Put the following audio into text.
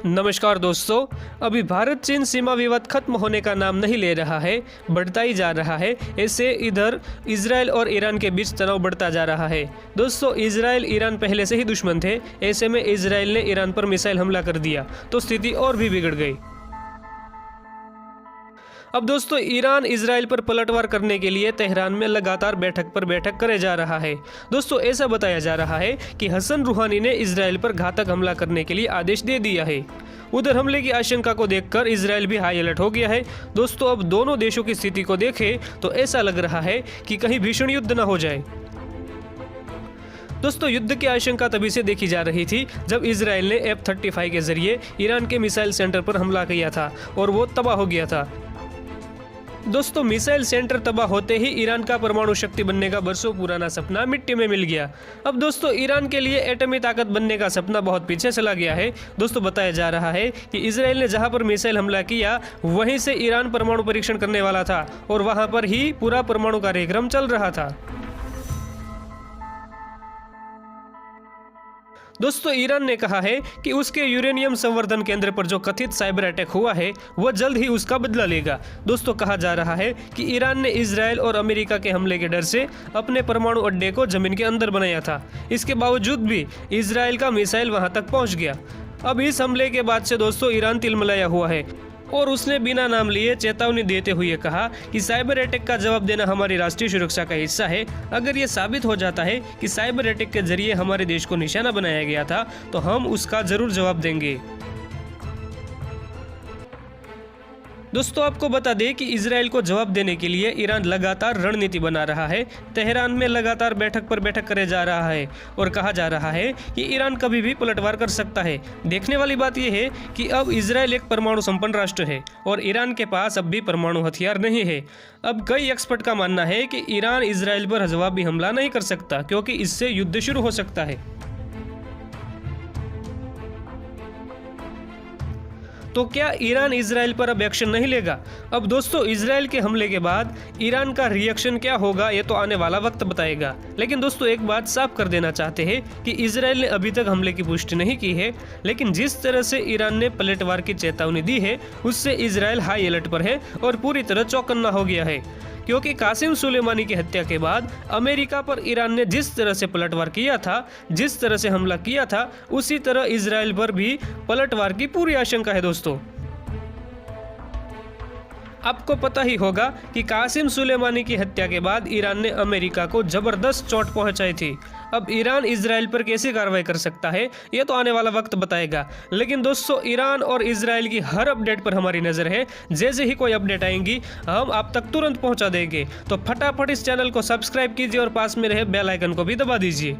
नमस्कार दोस्तों। अभी भारत चीन सीमा विवाद खत्म होने का नाम नहीं ले रहा है, बढ़ता ही जा रहा है। ऐसे इधर इजराइल और ईरान के बीच तनाव बढ़ता जा रहा है। दोस्तों, इजराइल ईरान पहले से ही दुश्मन थे। ऐसे में इजराइल ने ईरान पर मिसाइल हमला कर दिया तो स्थिति और भी बिगड़ गई। अब दोस्तों, ईरान इजराइल पर पलटवार करने के लिए तेहरान में लगातार बैठक पर बैठक करे जा रहा है। दोस्तों, ऐसा बताया जा रहा है कि हसन रूहानी ने इजराइल पर घातक हमला करने के लिए आदेश दे दिया है। उधर हमले की आशंका को देखकर इजराइल भी हाई अलर्ट हो गया है। दोस्तों, अब दोनों देशों की स्थिति को देखें तो ऐसा लग रहा है कि कहीं भीषण युद्ध न हो जाए। दोस्तों, युद्ध की आशंका तभी से देखी जा रही थी जब इजराइल ने F-35 के जरिए ईरान के मिसाइल सेंटर पर हमला किया था और वो तबाह हो गया था। दोस्तों, मिसाइल सेंटर तबाह होते ही ईरान का परमाणु शक्ति बनने का बरसों पुराना सपना मिट्टी में मिल गया। अब दोस्तों, ईरान के लिए एटमी ताकत बनने का सपना बहुत पीछे चला गया है। दोस्तों, बताया जा रहा है कि इजराइल ने जहां पर मिसाइल हमला किया वहीं से ईरान परमाणु परीक्षण करने वाला था और वहां पर ही पूरा परमाणु कार्यक्रम चल रहा था। दोस्तों, ईरान ने कहा है कि उसके यूरेनियम संवर्धन केंद्र पर जो कथित साइबर अटैक हुआ है वह जल्द ही उसका बदला लेगा। दोस्तों, कहा जा रहा है कि ईरान ने इजराइल और अमेरिका के हमले के डर से अपने परमाणु अड्डे को जमीन के अंदर बनाया था। इसके बावजूद भी इजराइल का मिसाइल वहां तक पहुंच गया। अब इस हमले के बाद से दोस्तों ईरान तिलमिलाया हुआ है और उसने बिना नाम लिए चेतावनी देते हुए कहा कि साइबर अटैक का जवाब देना हमारी राष्ट्रीय सुरक्षा का हिस्सा है। अगर ये साबित हो जाता है कि साइबर अटैक के जरिए हमारे देश को निशाना बनाया गया था तो हम उसका जरूर जवाब देंगे। दोस्तों, आपको बता दें कि इजराइल को जवाब देने के लिए ईरान लगातार रणनीति बना रहा है। तेहरान में लगातार बैठक पर बैठक करे जा रहा है और कहा जा रहा है कि ईरान कभी भी पलटवार कर सकता है। देखने वाली बात यह है कि अब इजराइल एक परमाणु संपन्न राष्ट्र है और ईरान के पास अब भी परमाणु हथियार नहीं है। अब कई एक्सपर्ट का मानना है कि ईरान इजराइल पर जवाबी हमला नहीं कर सकता क्योंकि इससे युद्ध शुरू हो सकता है। तो क्या ईरान इजराइल पर अब एक्शन नहीं लेगा? अब दोस्तों, इजराइल के हमले के बाद ईरान का रिएक्शन क्या होगा ये तो आने वाला वक्त बताएगा। लेकिन दोस्तों, एक बात साफ कर देना चाहते हैं कि इजराइल ने अभी तक हमले की पुष्टि नहीं की है, लेकिन जिस तरह से ईरान ने पलटवार की चेतावनी दी है उससे इजराइल हाई अलर्ट पर है और पूरी तरह चौकन्ना हो गया है। क्योंकि कासिम सुलेमानी की हत्या के बाद अमेरिका पर ईरान ने जिस तरह से पलटवार किया था, जिस तरह से हमला किया था, उसी तरह इजराइल पर भी पलटवार की पूरी आशंका है। दोस्तों, आपको पता ही होगा कि कासिम सुलेमानी की हत्या के बाद ईरान ने अमेरिका को जबरदस्त चोट पहुंचाई थी। अब ईरान इजराइल पर कैसे कार्रवाई कर सकता है ये तो आने वाला वक्त बताएगा। लेकिन दोस्तों, ईरान और इजराइल की हर अपडेट पर हमारी नज़र है। जैसे ही कोई अपडेट आएंगी हम आप तक तुरंत पहुंचा देंगे। तो फटाफट इस चैनल को सब्सक्राइब कीजिए और पास में रहे बेल आइकन को भी दबा दीजिए।